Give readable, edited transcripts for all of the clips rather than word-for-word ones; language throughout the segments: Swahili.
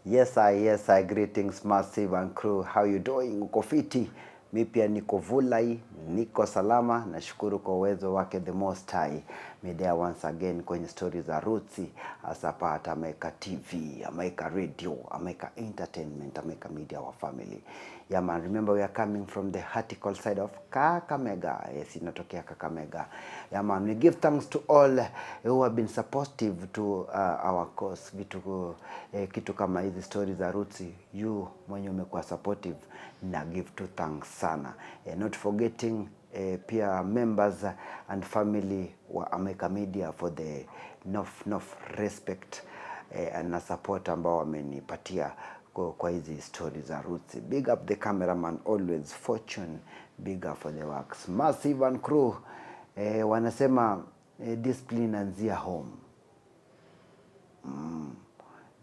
Yes, I greetings Massive and crew. How you doing? Uko fiti? Mi pia niko vulai, niko salama, nashukuru kwa uwezo wake the most high. Me there once again kwenye stories za Roots, asapata America TV, America Radio, America Entertainment, America Media wa family. Yeah man, remember we are coming from the vertical side of Kakamega. Yes, inatokea Kakamega. Yeah man, we give thanks to all who have been supportive to our cause. Kitu kama hizi stories za Roots, you mwenye umekuwa supportive, na give to thanks sana. Not forgetting pia members and family wa America Media for the enough respect na support ambao wamenipatia kwa hizi stories za Roots. Big up the cameraman always, Fortune, big up for the works. Massive and crew wanasema discipline anzia home.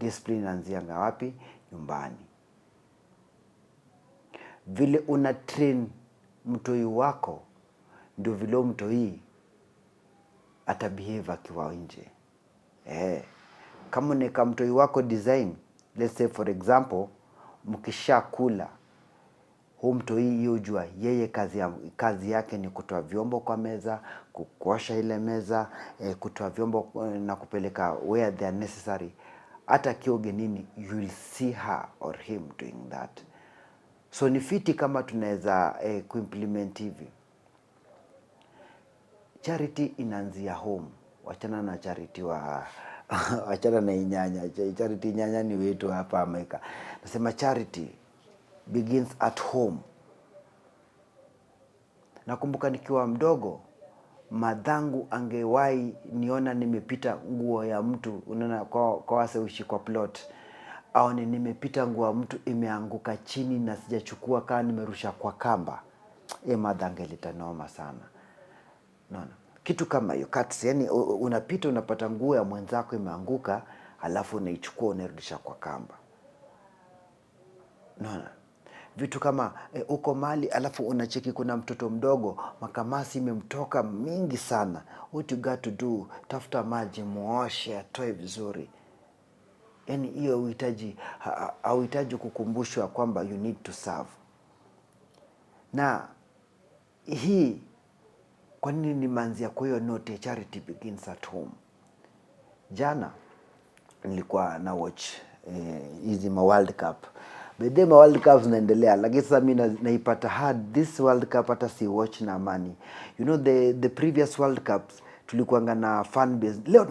Discipline anzia wapi? Nyumbani. Vile una train mtoi wako ndio vile mtoi atabehave akiwa nje. Kama unaweka mtoi wako design, let's say for example, mkisha kula mtoi yojua yeye kazi yake ni kutoa vyombo kwa meza, kuosha ile meza, kutoa vyombo na kupeleka where they are necessary. Hata kioge nini, you will see her or him doing that. So ni fiti kama tunaweza kuimplement hivi. Charity inaanzia home. Wachana na charity wachana na inyanya. Charity inyanya ni wetu hapa Amerika. Nasema charity begins at home. Nakumbuka nikiwa mdogo, madhangu angewahi niona nimepita nguo ya mtu, unaona kwa wase ushi kwa plot, au nimepita nguo ya mtu imeanguka chini na sijachukua kama nimerusha kwa kamba. Madhangu litanoma sana. Unaona? Kitu kama hiyo cuts, yani unapita unapata nguo ya mwenzako imeanguka, alafu unaichukua unarudisha kwa kamba. Unaona? Vitu kama uko mali alafu unacheki kuna mtoto mdogo makamasi imemtoka mingi sana. What you got to do, tafuta maji, muoshe, atoe vizuri. Yani hiyo hauhitaji kukumbushwa kwamba you need to serve. Na hii kwa nini nimeanzia kwa hiyo note, charity begins at home. Jana nilikuwa na watch hizi World Cup. Bede World Cup zinaendelea, lakini sasa mimi naipata hard this World Cup hata si watch na amani. You know the previous World Cups tulikuanga na fan base. Leo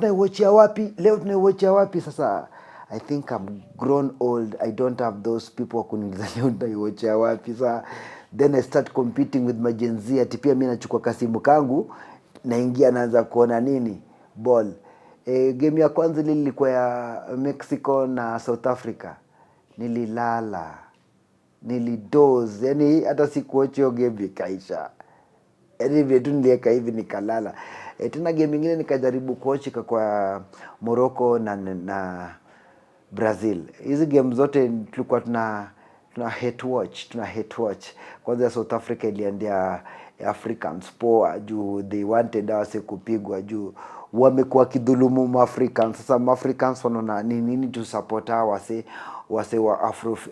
tunaiwatchia wapi? Sasa I think I'm grown old. I don't have those people kuniuliza leo tunaiwatchia wapi. Sasa then I start competing with my Gen Z. Ati pia mimi nachukua kasimu kangu, naingia naanza kuona nini? Ball. Game ya kwanza ilikuwa ya Mexico na South Africa. Nililala, nilidoze, yani hata sikuwatch hiyo game ikaisha. Yani vile tu nilieka hivi nikalala. Tena game nyingine nikajaribu kuwatch kwa Morocco na Brazil. Hizi game zote tulikuwa tuna hate watch. Kwanza South Africa iliandia Africans poa juu they wanted us kupigwa juu wamekuwa kidhulumu Africans. Sasa Africans wanaona nini to support wase wa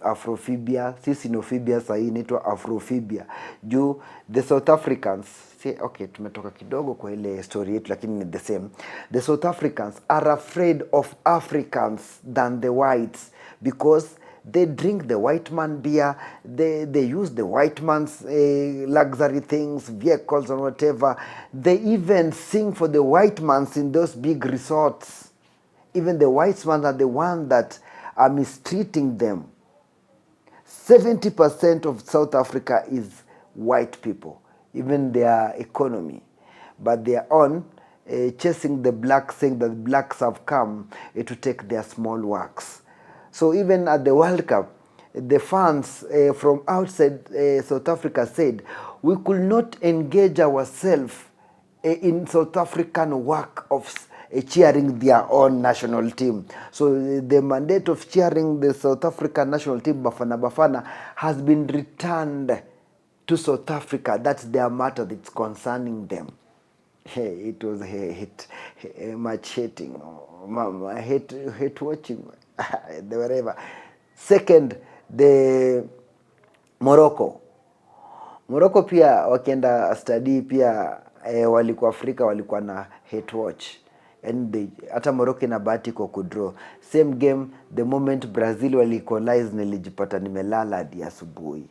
Afrophobia. Sisi Xenophobia sasa hii inaitwa Afrophobia. Juu the South Africans, okay, tumetoka kidogo kwa ile story yetu lakini ni the same. The South Africans are afraid of Africans than the whites because they drink the white man beer, they use the white man's luxury things, vehicles and whatever. They even sing for the white mans in those big resorts. Even the white men are the one that are mistreating them. 70% of South Africa is white people, even their economy. But they are on chasing the blacks, saying that blacks have come to take their small works. So even at the World Cup, the fans from outside South Africa said, we could not engage ourselves in South African work of cheering their own national team. So the mandate of cheering the South African national team, Bafana Bafana, has been returned to South Africa. That's their matter that's concerning them. It was much hating. I hate watching whatever. Second, the Morocco pia wakienda study pia walikuwa Afrika walikuwa na hate watch. And hata Morocco ina bahati kwa kudraw. Same game, the moment Brazil wali equalize nilijipata nimelala hadi asubuhi.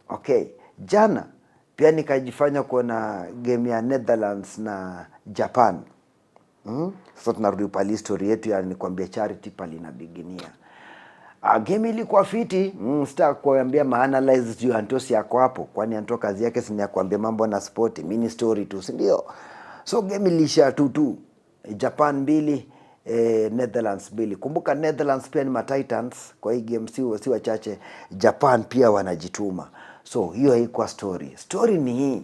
Okay, jana pia nikajifanya kuona game ya Netherlands na Japan. Sasa tunarudi pale story yetu ya nikwambia charity pale inabiginia. Game ilikuwa fiti. Sita kuambia maanalyze juu Antosi yako hapo, kwani Anto kazi yake si kuambia mambo na sport, mini story tu, si ndio? So game ilisha 2-2. Japan 2, Netherlands 2. Kumbuka Netherlands pia ni ma Titans, kwa hii game si wachache. Japan pia wanajituma. So hiyo haikuwa story. Story ni hii.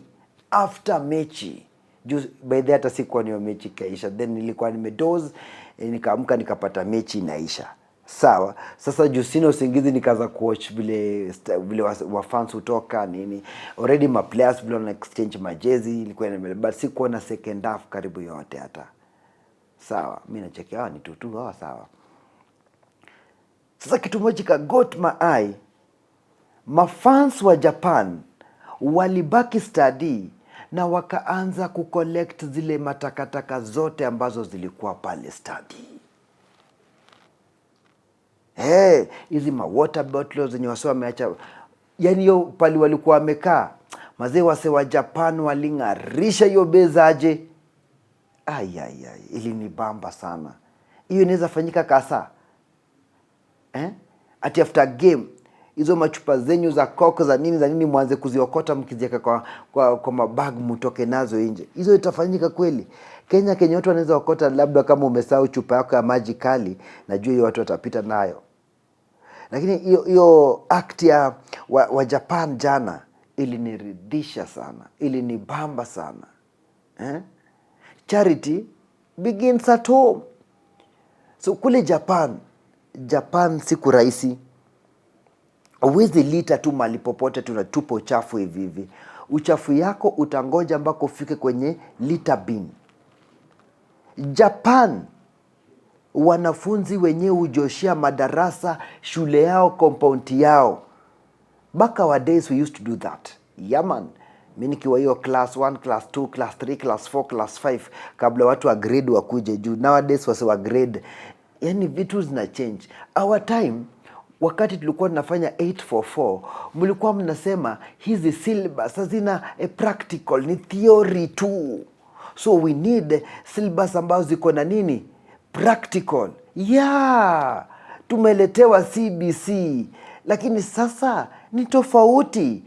After mechi, by the hata sikuwa niyo mechi kaisha, then nilikuwa nimedoze, nikaamka nikapata mechi inaisha. Sawa, sasa juu sina usingizi nikaanza kuwatch vile wa fans hutoka nini. Already ma players vile wana exchange majezi, ilikuwa but sikuwa na second half karibu yote hata. Sawa, mimi nachekea ni tutu sawa. Sasa kitu moja ka got my eye, mafans wa Japan walibaki study na wakaanza kucollect zile matakataka zote ambazo zilikuwa pale study. Hizi ma water bottles zenye wase wameacha, yani hiyo pali walikuwa wamekaa mazee, wase wa Japan waling'arisha hiyo bezaje. Ilinibamba sana. Hiyo inaweza fanyika kasa ati after game hizo machupa zenyu za coke za nini mwanze kuziokota mkiziweka kwa mabag mtoke nazo nje. Hizo itafanyika kweli? Kenya watu wanaweza okota, labda kama umesahau chupa yako ya maji kali, najua hiyo watu watapita nayo. Lakini hiyo act ya wa Japan jana iliniridhisha sana, ilinibamba sana. Charity begins at home. So kule Japan siku rahisi. Huwezi lita tu mali popote tunatupa uchafu hivi. Uchafu yako utangoja mpaka ufike kwenye litter bin. Japan wanafunzi wenyewe hujoshia madarasa shule yao, compound yao. Back our days we used to do that. Yaman, mimi nikiwa hiyo class 1, class 2, class 3, class 4, class 5, kabla watu wa grade wakuje juu. Nowadays wase wa grade, yani vitu zina change. Our time, wakati tulikuwa tunafanya 844, mlikuwa mnasema hizi syllabus hazina practical, ni theory tu. So we need syllabus ambazo ziko na nini? Practical. Tumeletewa CBC, lakini sasa ni tofauti.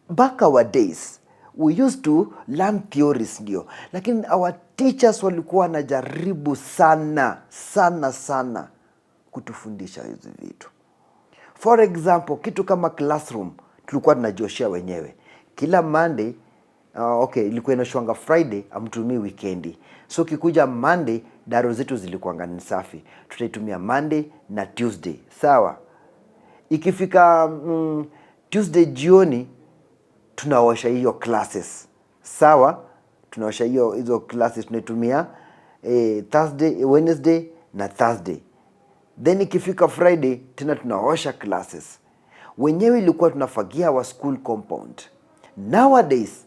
Back our days we used to learn theories ndio, lakini our teachers walikuwa wanajaribu sana kutufundisha hizi vitu. For example, kitu kama classroom tulikuwa tunajoshia wenyewe kila Monday. Ilikuwa inashwanga Friday, amtumii weekendi. So kikuja Monday, daro zetu zilikuwa ni safi, tutaitumia Monday na Tuesday. Sawa, ikifika Tuesday jioni tunaosha hiyo classes. Sawa, tunaosha hizo classes, tunaitumia Thursday, Wednesday na Thursday. Then ikifika Friday tena tunaosha classes. Wenyewe ilikuwa tunafagia wa school compound. Nowadays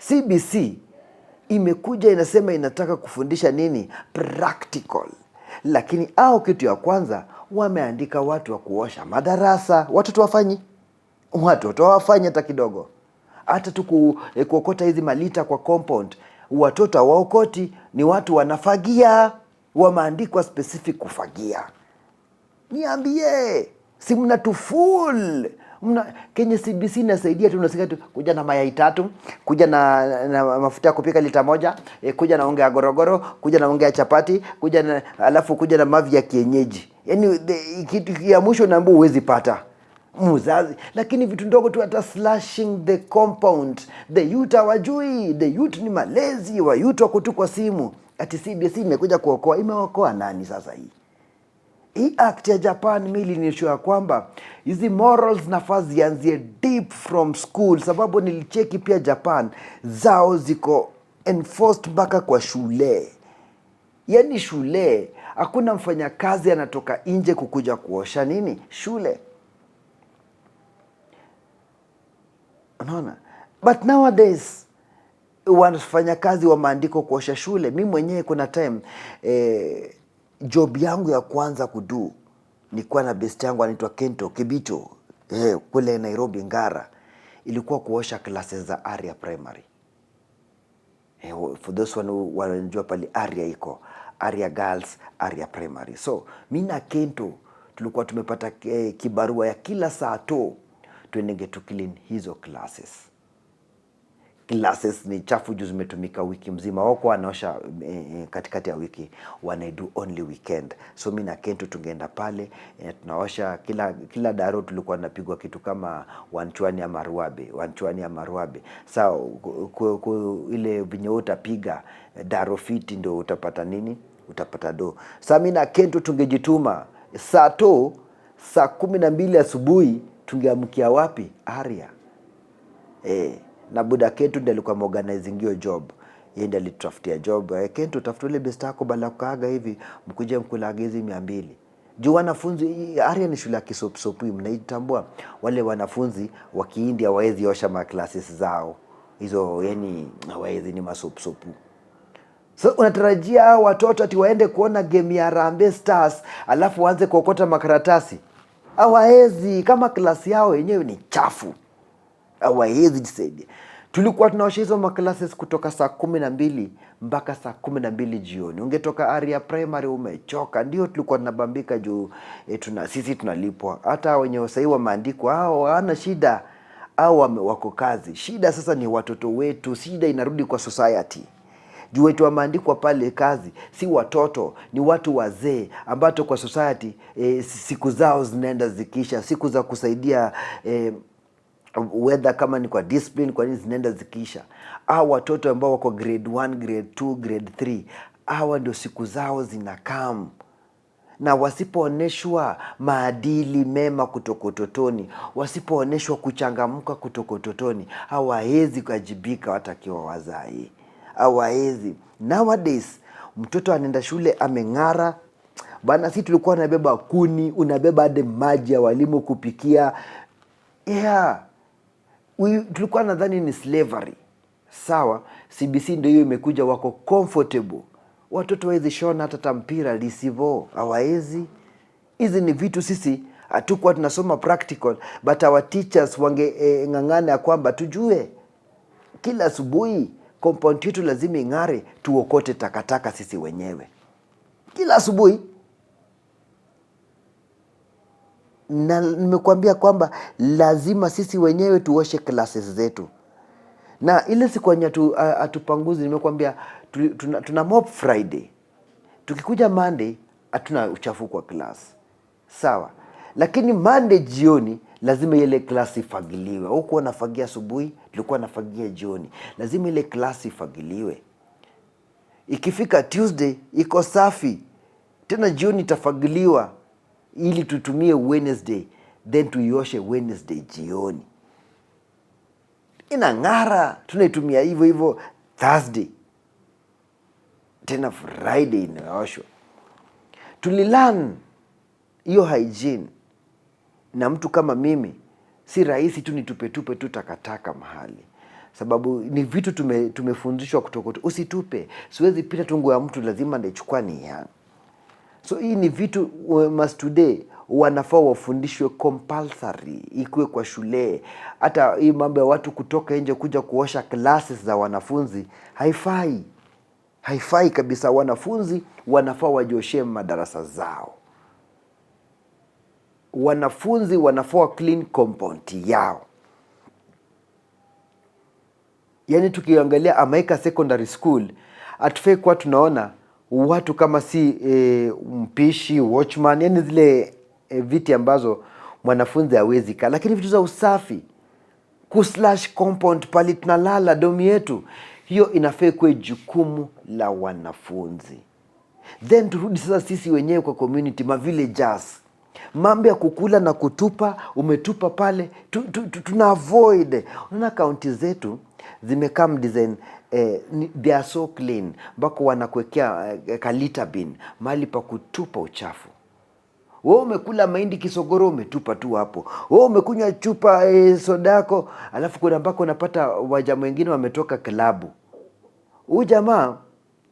CBC imekuja inasema inataka kufundisha nini? Practical. Lakini kitu ya kwanza wameandika watu wa kuosha madarasa. Watoto hawafanyi hata kidogo. Hata tu kuokota hizi malita kwa compound, watoto hawaokoti, ni watu wanafagia. Wameandikwa specific kufagia. Niambie, si mnatufool. Kenya CBC inasaidia tu, unasikia tu kuja na mayai 3, kuja na mafuta ya kupika lita 1, kuja na unga ya gorogoro, kuja na unga ya chapati, alafu kuja na mavi ya kienyeji. Yaani kitu ya mwisho naambiwa huwezi pata mzazi. Lakini vitu ndogo tu, hata slashing the compound. The youth hawajui, the youth ni malezi, wa youth wako tu kwa simu. Ati CBC imekuja kuokoa. Imeokoa nani sasa hii? Hii act ya Japan mili nishua kwamba hizi morals nafaa zianzie deep from school, sababu nilicheki pia Japan zao ziko enforced mpaka kwa shule. Yaani shule, hakuna mfanyakazi anatoka nje kukuja kuosha nini? Shule. Unaona? But nowadays wafanyakazi wa maandiko kuosha shule. Mi mwenyewe kuna time job yangu ya kwanza kudu nilikuwa na best yangu anaitwa Kento Kibito kule Nairobi Ngara, ilikuwa kuosha classes za Aria Primary. For those wanajua pale Aria iko Aria Girls, Aria Primary. So mi na Kento tulikuwa tumepata kibarua ya kila saa tuendenge tu clean hizo classes. Classes ni chafu juu zimetumika wiki mzima, wako wanaosha katikati ya wiki, wanaidu only weekend. So mi na Kento tungeenda pale tunaosha kila daro tulikuwa napigwa kitu kama 120 ya maruabe. Sa ile vinyo utapiga daro fiti ndio utapata nini? Utapata do. Sa mi na Kento tungejituma saa 12 asubuhi tungeamkia wapi? Aria. Na buda Kento ndiye alikuwa organizing hiyo job. Yeye ndiye alitafutia job. Kento tafuta ile best yako bala kaaga hivi mkuje mkulagezi 200. Juu wanafunzi Aria ni shule ya kisopu mnaitambua. Wale wanafunzi wa Kihindi hawawezi osha ma classes zao. Hizo yani hawawezi, ni masopu. So unatarajia hao watoto ati waende kuona game ya Harambee Stars alafu waanze kuokota makaratasi? Hawawezi, kama klasi yao yenyewe ni chafu. Hawawezi jisaidia. Tulikuwa tunaosha hizo maklasses kutoka saa 12 mpaka saa 12 jioni. Ungetoka Aria Primary umechoka. Ndio tulikuwa tunabambika juu sisi tunalipwa. Hata wenye sasa hivi maandiko hao hawana shida, au wako kazi. Shida sasa ni watoto wetu. Shida inarudi kwa society. Juu wetu wameandikwa pale kazi, si watoto, ni watu wazee ambato kwa society siku zao zinaenda zikisha, siku za kusaidia whether kama ni kwa discipline, kwa nini zinaenda zikisha. Hao watoto ambao wako grade 1, grade 2, grade 3, hawa ndio siku zao zinakam. Na wasipooneshwa maadili mema kutoka utotoni, wasipooneshwa kuchangamka kutoka utotoni, hawawezi kujibika watakiwa wazai. Hawawezi. Nowadays mtoto anaenda shule ameng'ara bana. Sisi tulikuwa nabeba kuni, unabeba hadi maji ya walimu kupikia. Tulikuwa nadhani ni slavery. Sawa, CBC ndio hiyo imekuja, wako comfortable. Watoto hawezi shona hata mpira lisivo, hawawezi. Hizi ni vitu sisi hatukuwa tunasoma practical, but our teachers ng'ang'ana ya kwamba tujue kila asubuhi compound yetu lazima ing'are, tuokote takataka sisi wenyewe kila asubuhi. Na nimekuambia kwamba lazima sisi wenyewe tuoshe classes zetu. Na ile siku yenye atupanguzi, nimekuambia tuna mop Friday. Tukikuja Monday hatuna uchafu kwa class. Sawa. Lakini Monday jioni lazima ile klasi ifagiliwe. Huko wanafagia asubuhi, tulikuwa nafagia jioni. Lazima ile klasi ifagiliwe. Ikifika Tuesday iko safi. Tena jioni itafagiliwa ili tutumie Wednesday, then tuioshe Wednesday jioni. Inang'ara, tunaitumia hivyo Thursday. Tena Friday inaoshwa. Tulilearn hiyo hygiene. Na mtu kama mimi si rahisi tu nitupe tu takataka mahali, sababu ni vitu tumefundishwa kutoka. Usitupe, siwezi pita tungu ya mtu, lazima ndaichukua ni ya. So hii ni vitu must today wanafaa wafundishwe compulsory, ikuwe kwa shule. Hata hii mambo ya watu kutoka nje kuja kuosha classes za wanafunzi haifai kabisa. Wanafunzi wanafaa wajioshe madarasa zao. Wanafunzi wanafaa clean compound yao. Yani tukiangalia Amaika Secondary School, atufai kwa tunaona watu kama si mpishi, watchman, yani zile viti ambazo mwanafunzi hawezi kaa. Lakini vitu za usafi, kuslash compound pali tunalala domi yetu, hiyo inafaa kuwe jukumu la wanafunzi. Then turudi sasa sisi wenyewe kwa community, villagers. Mambo ya kukula na kutupa, umetupa pale, tuna avoid. Unaona kaunti zetu zimekam design, they are so clean mpaka wanakuwekea kalita bin mahali pa kutupa uchafu. Wewe umekula mahindi kisogoro umetupa tu hapo. Wewe umekunywa chupa soda yako, alafu kuna mpaka unapata wajamaa wengine wametoka klabu. Huyu jamaa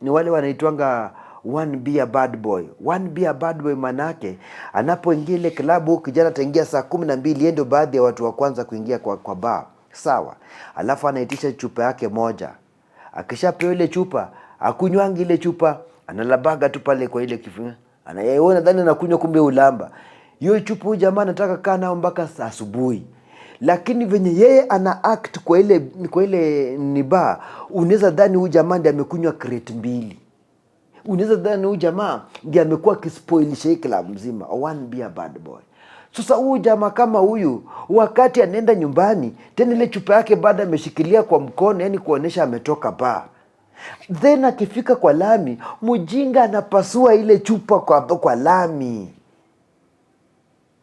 ni wale wanaitwanga one beer bad boy. One beer bad boy manake anapoingia ile klabu, kijana ataingia saa 12, yeye ndio baadhi ya watu wa kwanza kuingia kwa bar. Sawa. Alafu anaitisha chupa yake moja. Akishapewa ile chupa, akunywangi ile chupa, analabaga tu pale kwa ile kifungu. Anayeona nadhani anakunywa kumbe ulamba. Hiyo chupa huyu jamaa anataka kaa nao mpaka asubuhi. Lakini venye yeye ana act kwa ile ni bar, unaweza dhani huyu jamaa ndiye amekunywa crate 2. Unaweza dhani huyu jamaa ndiye amekuwa kispoilisha hii club mzima. One beer bad boy. Sasa huyu jamaa kama huyu, wakati anaenda nyumbani, tena ile chupa yake baada ameshikilia kwa mkono, yani kuonesha ametoka bar. Then akifika kwa lami, mjinga anapasua ile chupa kwa lami.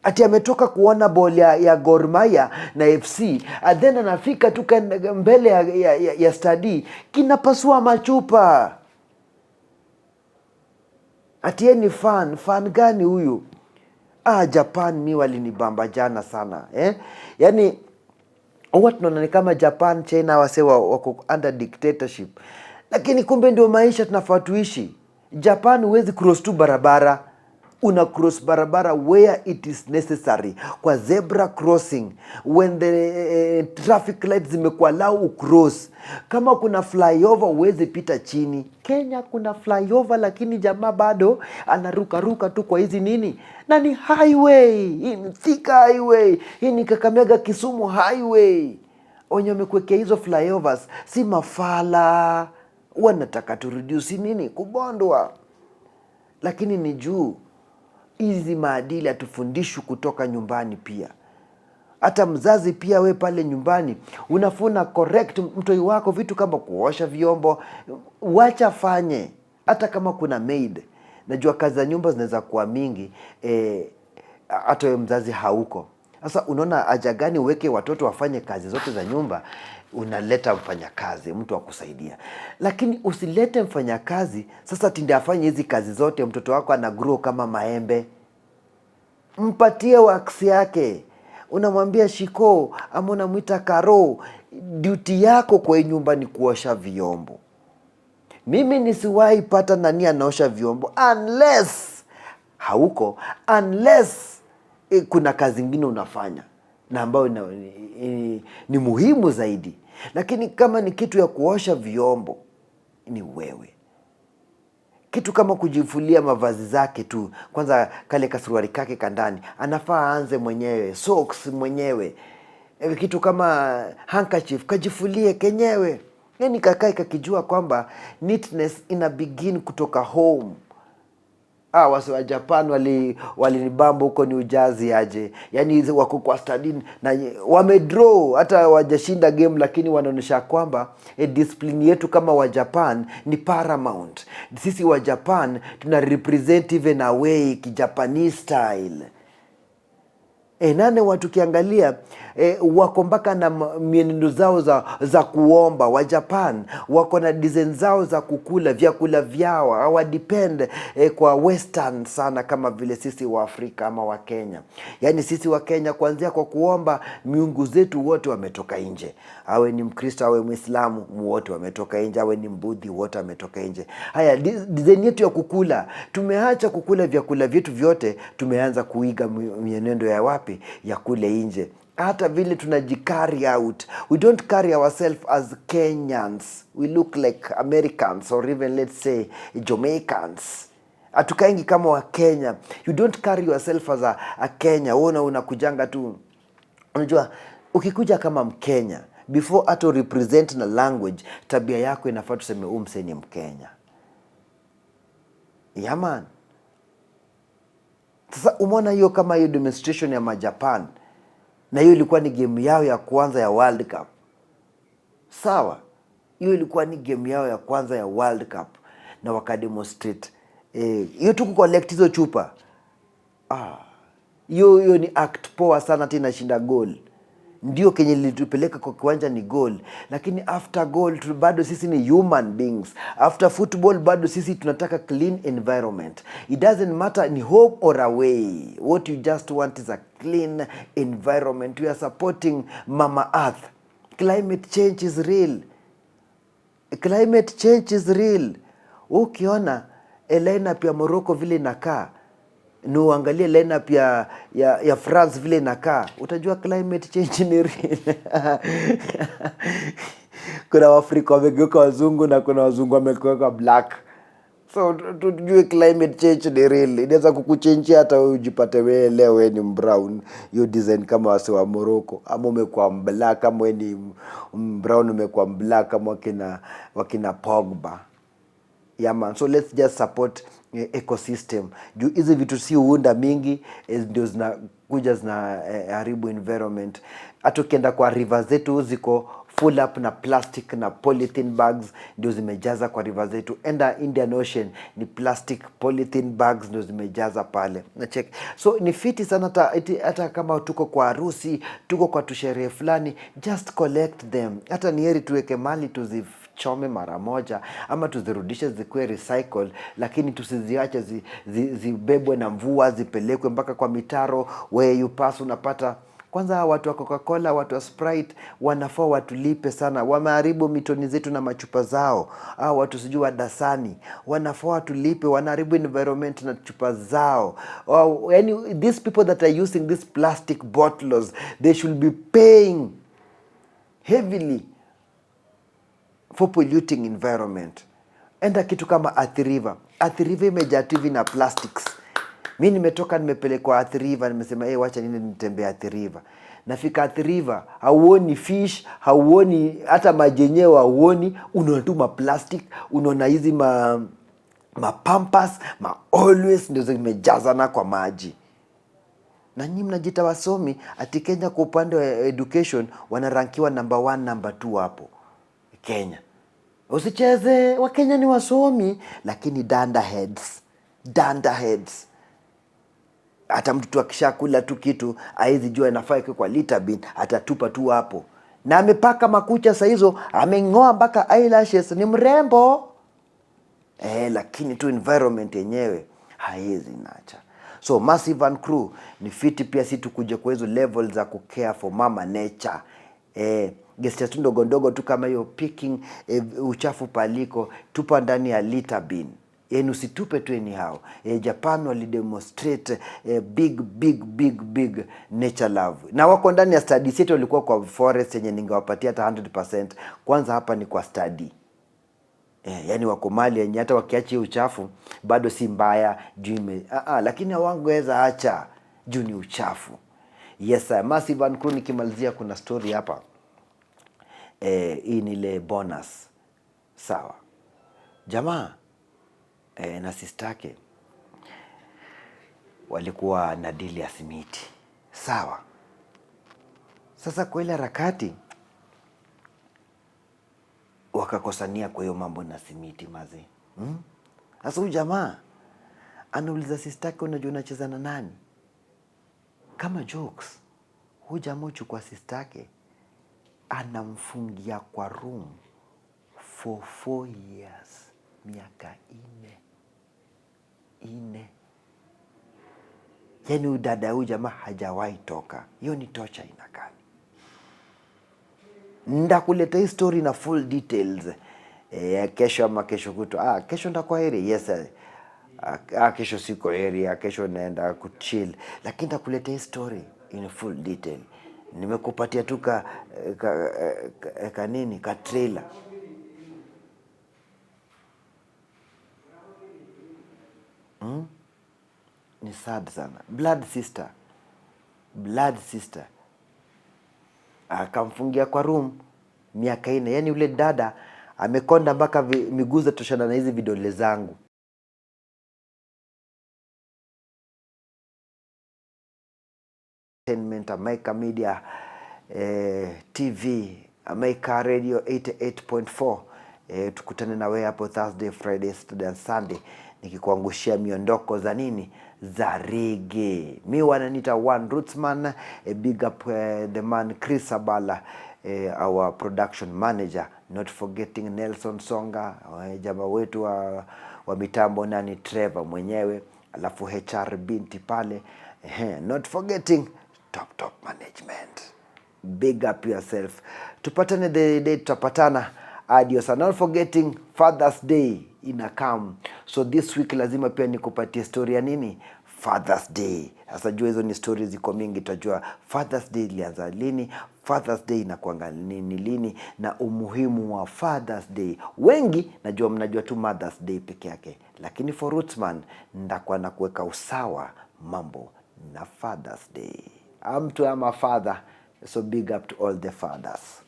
Ati ametoka kuona ball ya Gor Mahia na FC, then anafika tu mbele ya stadi, kinapasua machupa. Ati yeye ni fan gani huyu? Japan mi walinibamba jana sana. Yani watu tunaona kama Japan, China wase wako under dictatorship. Lakini kumbe ndio maisha tunafaa tuishi. Japan huwezi cross tu barabara. Una cross barabara where it is necessary. Kwa zebra crossing. When the traffic lights zimekuallow ucross. Kama kuna flyover huwezi pita chini. Kenya kuna flyover lakini jamaa bado anaruka tu kwa hizi nini? Na ni highway. Hii ni Thika highway. Hii ni Kakamega Kisumu highway. Wenye wamekuwekea hizo flyovers si mafala. Wanataka tu reduce nini? Kubondwa. Lakini ni juu hizi maadili atufundishwe kutoka nyumbani pia. Hata mzazi pia we pale nyumbani unafuna correct mtoi wako vitu kama kuosha vyombo, wacha fanye. Hata kama kuna maid. Najua kazi za nyumba zinaweza kuwa mingi, hata wewe mzazi hauko. Sasa unaona haja gani uweke watoto wafanye kazi zote za nyumba? Unaleta mfanyakazi, mtu wa kusaidia. Lakini usilete mfanyakazi sasa tinde afanye hizi kazi zote, mtoto wako ana grow kama maembe. Mpatie wax yake. Unamwambia Shiko ama unamuita Karo, duty yako kwa nyumba ni kuosha vyombo. Mimi nisiwahi pata nani anaosha vyombo unless hauko, unless kuna kazi nyingine unafanya na ambayo ni muhimu zaidi. Lakini kama ni kitu ya kuosha vyombo, ni wewe. Kitu kama kujifulia mavazi zake tu, kwanza kale kasuruali kake kandani, anafaa aanze mwenyewe, socks mwenyewe. Kitu kama handkerchief, kajifulie kenyewe. Yani kakae kakijua kwamba neatness ina begin kutoka home. Wase wa Japan walinibamba huko ni ujazi aje. Yani wako kwa study na wamedraw, hata wajashinda game lakini wanaonyesha kwamba discipline yetu kama wa Japan ni paramount. Sisi wa Japan tuna represent even away ki-Japanese style. Nane watu kiangalia wako mpaka na mienendo zao za kuomba. Wa Japan wako na design zao za kukula vyakula vyao. Hawa depend kwa western sana kama vile sisi wa Afrika ama wa Kenya. Yani sisi wa Kenya kuanzia kwa kuomba miungu zetu wote wametoka nje. Awe ni Mkristo awe Muislamu wote wametoka nje, awe ni Mbudhi wote wametoka nje. Haya design yetu ya kukula, tumeacha kukula vyakula vyetu vyote, tumeanza kuiga mienendo ya wapi? Ya kule nje. Hata vile tunajicarry out, we don't carry ourselves as Kenyans, we look like Americans or even let's say Jamaicans. Hatukaingi kama wa Kenya. You don't carry yourself as a Kenya. Unakujanga tu. Unajua ukikuja kama Mkenya, before hata represent na language, tabia yako inafaa tuseme umse ni Mkenya. Yaman. Sasa umeona hiyo kama hiyo demonstration ya Majapan, na hiyo ilikuwa ni game yao ya kwanza ya World Cup. Sawa, hiyo ilikuwa ni game yao ya kwanza ya World Cup na wakademonstrate. Hiyo tu kucollect hizo chupa. Hiyo ni act poa sana, tena shinda goal. ndio kenye litupeleka kwa kiwanja ni goal, lakini after goal bado sisi ni human beings. After football bado sisi tunataka clean environment. It doesn't matter ni home or away, what you just want is a clean environment. We are supporting Mama Earth. Climate change is real. Climate change is real. Ukiona lineup ya Morocco vile inakaa, ni uangalie lineup ya France vile inakaa, utajua climate change ni real. Kuna Waafrika wamegeuka wazungu na kuna wazungu wamegeuka black. So tujue climate change ni real. Inaweza kukuchange hata wewe ujipate wewe leo wewe ni brown, you design kama wase wa Morocco, ama umekuwa black kama wewe ni brown umekuwa black kama wakina Pogba. Yeah man, so let's just support ecosystem. Juu hizi vitu si uunda mingi ndio zinakuja haribu environment. Hata ukienda kwa river zetu ziko full up na plastic na polythene bags ndio zimejaza kwa river zetu. Enda Indian Ocean ni plastic polythene bags ndio zimejaza pale. Na check. So ni fiti sana hata kama tuko kwa harusi, tuko kwa tusherehe fulani, just collect them. Hata ni heri tuweke mali chome mara moja ama tuzirudishe zikuwe recycle, lakini tusiziache zibebwe na mvua zipelekwe mpaka kwa mitaro where you pass. Unapata kwanza watu wa Coca-Cola, watu wa Sprite wanafaa watulipe sana, wameharibu mitoni zetu na machupa zao. Watu sijui wa Dasani wanafaa watulipe, wanaharibu environment na chupa zao. Yani these people that are using these plastic bottles, they should be paying heavily for polluting environment. Enda kitu kama Athi River. Athi River imejaa TV na plastics. Mimi nimetoka nimepelekwa Athi River, nimesema wacha nini nitembea Athi River. Nafika Athi River, hauoni fish, hauoni hata maji yenyewe hauoni, unaona tu plastic, unaona hizi pampers, always ndio zimejazana kwa maji. Na nyinyi mnajiita wasomi, ati Kenya kwa upande wa education wanarankiwa number 1, number 2 hapo Kenya. Usicheze, Wakenya ni wasomi, lakini dunderheads. Hata mtu akishakula tu kitu haizi jua inafaa iko kwa litter bin, atatupa tu hapo. Na amepaka makucha saa hizo, amengoa mpaka eyelashes, ni mrembo. Lakini tu environment yenyewe haizi nacha. So Massive and Crew ni fiti pia si tukuje kwa hizo level za kucare for mama nature. Gesture tu ndogo ndogo tu kama hiyo picking uchafu paliko, tupa ndani ya litter bin. Yani usitupe tu anyhow. Japan walidemonstrate big nature love. Na wako ndani ya study set, walikuwa kwa forest yenye ningewapatia hata 100%. Kwanza hapa ni kwa study. Yani wako mali yenye hata wakiacha uchafu bado si mbaya juu lakini hawangeweza acha juu ni uchafu. Yes sir. Massive and Crew nikimalizia kuna story hapa. Hii ni ile bonus. Sawa. Jamaa na sistake walikuwa na deal ya simiti. Sawa. Sasa kwa ile harakati wakakosania kwa hiyo mambo na simiti mazi. Sasa huyu jamaa anauliza sistake, unajua unacheza na nani? Kama jokes. Huyu jamaa uchukua sistake anamfungia kwa room for 4 years. Miaka 4. Yani udada huyu jamaa hajawahi toka. Hiyo ni torture inakani. Ndakuleta hii story na full details. Kesho ama kesho kutwa. Kesho ndakuwa heri. Yes. Kesho siko heri. Kesho naenda kuchill. Lakini ndakuleta hii story in full detail. Nimekupatia tu ka trailer. Ni sad sana. Blood sister. Akamfungia kwa room miaka 4. Yani ule dada amekonda mpaka miguu zatoshana na hizi vidole zangu. America Media TV, America Radio 88.4. Tukutane na wewe hapo Thursday, Friday, Saturday and Sunday. nikikuangushia miondoko za nini, za reggae. Mi wananiita One Rootsman. A big up the man Chris Abala, our production manager, not forgetting Nelson Songa, jamaa wetu wa mitambo nani Trevor mwenyewe, alafu HR binti pale, not forgetting top management. Big up yourself. Tupatane the day tutapatana. Adios. And not forgetting Father's Day inakam. So this week lazima pia nikupatie story ya nini? Father's Day. Sasa jua hizo ni stories ziko mingi, tutajua Father's Day ilianza lini, Father's Day inakuanga nini lini, na umuhimu wa Father's Day. Wengi najua mnajua tu Mother's Day peke yake, lakini for Rootsman ndakuwa na kuweka usawa mambo na Father's Day. I'm a father, so big up to all the fathers.